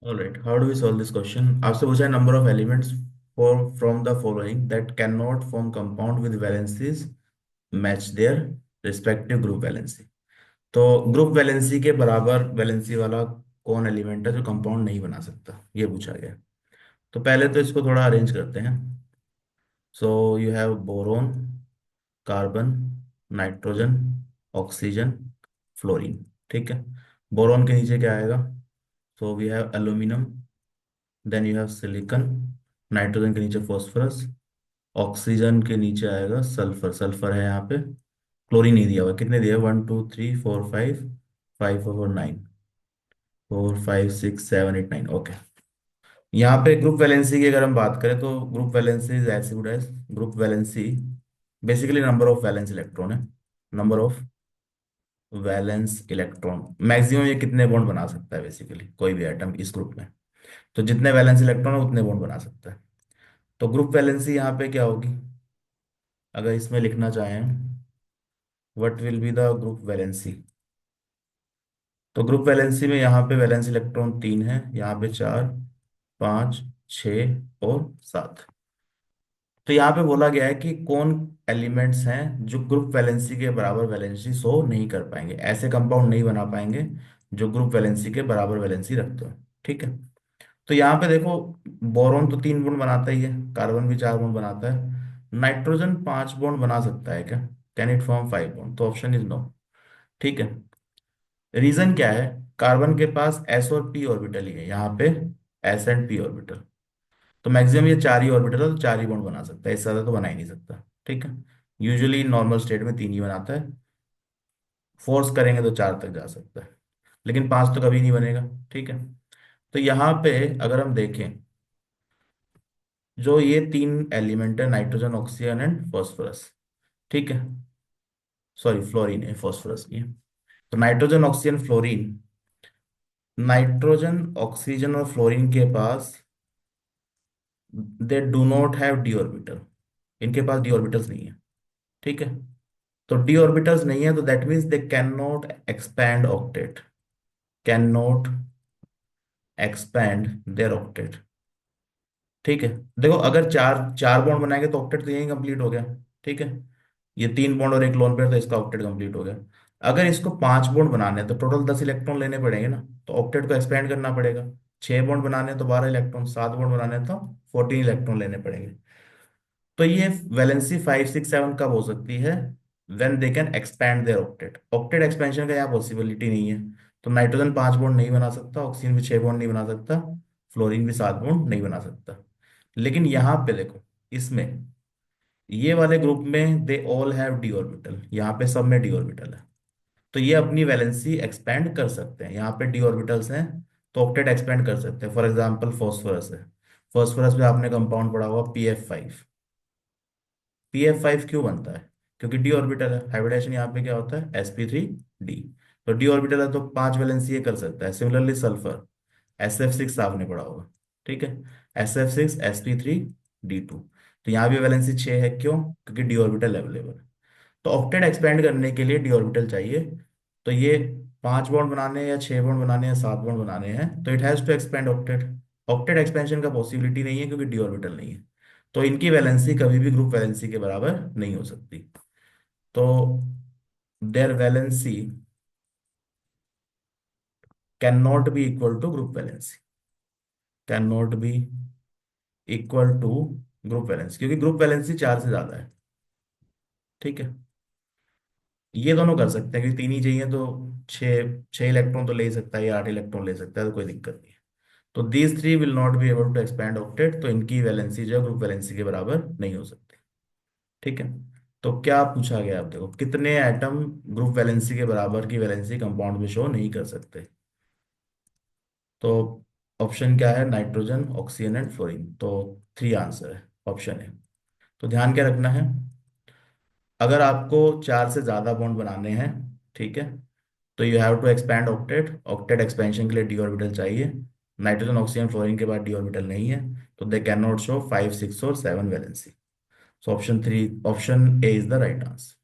Alright, how do we solve this question? आपसे पूछा है number of elements for from the following that can not form compound with valencies match their respective group valency. तो group valency के बराबर valency वाला कौन element है जो कंपाउंड नहीं बना सकता, ये पूछा गया। तो पहले तो इसको थोड़ा अरेंज करते हैं। So you have boron, carbon, nitrogen, oxygen, fluorine. ठीक है। बोरोन के नीचे क्या आएगा? So we have aluminium, then you have silicon. Nitrogen के नीचे फॉस्फोरस। ऑक्सीजन के नीचे आएगा सल्फर, सल्फर है यहाँ पे। क्लोरीन नहीं दिया हुआ, कितने दिया? 1 2 3 4 5, 5 4 9, 4 5 6 7 8 9। ओके। यहाँ पे ग्रुप वैलेंसी की अगर हम बात करें तो group valency is as good as group valency basically number of valence electron है। Number of valence electron maximum ये कितने बॉन्ड बना सकता है बेसिकली कोई भी एटम इस ग्रुप में। तो जितने वैलेंस इलेक्ट्रॉन है उतने बॉन्ड बना सकता है। तो ग्रुप वैलेंसी यहाँ पे क्या होगी? अगर इसमें लिखना चाहें, what will be the group valency? तो ग्रुप वैलेंसी में यहाँ पे वैलेंस इलेक्ट्रॉन 3 है, यहाँ पे 4 5 6 और 7। तो यहाँ पे बोला गया है कि कौन एलिमेंट्स हैं जो ग्रुप वैलेंसी के बराबर वैलेंसी शो नहीं कर पाएंगे, ऐसे कंपाउंड नहीं बना पाएंगे जो ग्रुप वैलेंसी के बराबर वैलेंसी रखते हो। ठीक है। तो यहाँ पे देखो, बोरोन तो 3 बॉन्ड बनाता ही है, कार्बन भी 4 बॉन्ड बनाता है, नाइट्रोजन 5 बॉन्ड बना सकता है क्या? Can it form 5 bond? तो ऑप्शन इज नो। ठीक है। रीजन क्या है? कार्बन के पास एस और पी ऑर्बिटल ही है यहाँ पे, एस एंड पी ऑर्बिटल। तो मैक्सिमम ये 4 ही ऑर्बिटल है, तो 4 ही बॉन्ड बना सकता है, इससे ज्यादा तो बना ही नहीं सकता। ठीक है। यूजुअली नॉर्मल स्टेट में 3 ही बनाता है, फोर्स करेंगे तो 4 तक जा सकता है, लेकिन 5 तो कभी नहीं बनेगा। ठीक है। तो यहाँ पे अगर हम देखें, जो ये 3 एलिमेंट है नाइट्रोजन, ऑक्सीजन एंड फॉस्फोरस। ठीक है। सॉरी, फ्लोरीन है, फॉस्फोरस नहीं है। तो nitrogen, oxygen, fluorine. Nitrogen, oxygen और फ्लोरीन के पास they do not have D orbital, इनके पास डी ऑर्बिटल्स नहीं है। ठीक है। तो डी ऑर्बिटल्स नहीं है तो that means they can not expand octet, can not expand there octet. ठीक है। देखो, अगर चार चार बॉन्ड बनाएंगे तो ऑक्टेट तो यही कंप्लीट हो गया। ठीक है। ये 3 बॉन्ड और एक लोन पेयर, तो इसका ऑक्टेट कंप्लीट हो गया। अगर इसको 5 बॉन्ड बनाने हैं तो टोटल 10 इलेक्ट्रॉन लेने पड़ेंगे ना, तो ऑक्टेट को एक्सपेंड करना पड़ेगा। 6 बॉन्ड बनाने हैं तो 12 इलेक्ट्रॉन, 7 बॉन्ड बनाने हैं तो 14 इलेक्ट्रॉन लेने पड़ेंगे। तो ये वैलेंसी 5 6 7 कब हो सकती है? When they can expand there octet. Octet expansion का यहाँ पॉसिबिलिटी नहीं है। तो नाइट्रोजन 5 बॉन्ड नहीं बना सकता, ऑक्सीजन भी 6 बॉन्ड नहीं बना सकता, फ्लोरीन भी 7 बॉन्ड नहीं बना सकता। लेकिन यहाँ पे देखो, इसमें ये वाले ग्रुप में they all have D orbital, यहाँ पे सब में डी ऑर्बिटल है। तो ये अपनी वैलेंसी एक्सपेंड कर सकते हैं, यहाँ पे डी ऑर्बिटल्स हैं तो ऑक्टेट एक्सपेंड कर सकते हैं। फॉर एग्जाम्पल फॉस्फोरस है, फॉस्फोरस में आपने कंपाउंड पढ़ा हुआ PF5। PF5 क्यों बनता है? क्योंकि डी ऑर्बिटल है, हाइब्रिडेशन यहाँ पे क्या होता है? sp3d। तो डी ऑर्बिटल है तो 5 वैलेंसी ये कर सकता है। सिमिलरली सल्फर, SF6 आपने पढ़ा होगा। ठीक है। SF6 sp3d2। तो यहाँ भी वैलेंसी 6 है, क्यों? क्योंकि डी ऑर्बिटल अवेलेबल है। तो ऑक्टेट एक्सपेंड करने के लिए डी ऑर्बिटल चाहिए। तो ये 5 बॉन्ड बनाने हैं या 6 बॉन्ड बनाने हैं, 7 बॉन्ड बनाने हैं, तो it has to expand octet. Octet expansion का पॉसिबिलिटी नहीं है क्योंकि डी ऑर्बिटल नहीं है। तो इनकी वैलेंसी कभी भी ग्रुप वैलेंसी के बराबर नहीं हो सकती। तो their valency can not be equal to group valency, can not be equal to group valency, क्योंकि ग्रुप वैलेंसी 4 से ज्यादा है। ठीक है। ये दोनों कर सकते हैं, क्योंकि 3 ही चाहिए तो 6 6 इलेक्ट्रॉन तो ले ही सकता है, या 8 इलेक्ट्रॉन ले सकता है, तो कोई दिक्कत नहीं है। तो these three will not be able to expand octet, तो इनकी वैलेंसी जो है ग्रुप वैलेंसी के बराबर नहीं हो सकती। ठीक है। तो क्या पूछा गया? आप देखो, कितने एटम ग्रुप वैलेंसी के बराबर की वैलेंसी कंपाउंड में शो नहीं कर सकते? तो ऑप्शन क्या है? Nitrogen, oxygen and fluorine. तो 3 आंसर है, ऑप्शन है। तो ध्यान क्या रखना है? अगर आपको 4 से ज्यादा बॉन्ड बनाने हैं, ठीक है, तो you have to expand octet. Octet expansion के लिए डी ऑर्बिटल चाहिए। नाइट्रोजन, ऑक्सीजन, फ्लोरीन के बाद डी ऑर्बिटल नहीं है, तो दे कैन नॉट शो 5 6 और 7 valency. So option 3, option A is the right answer.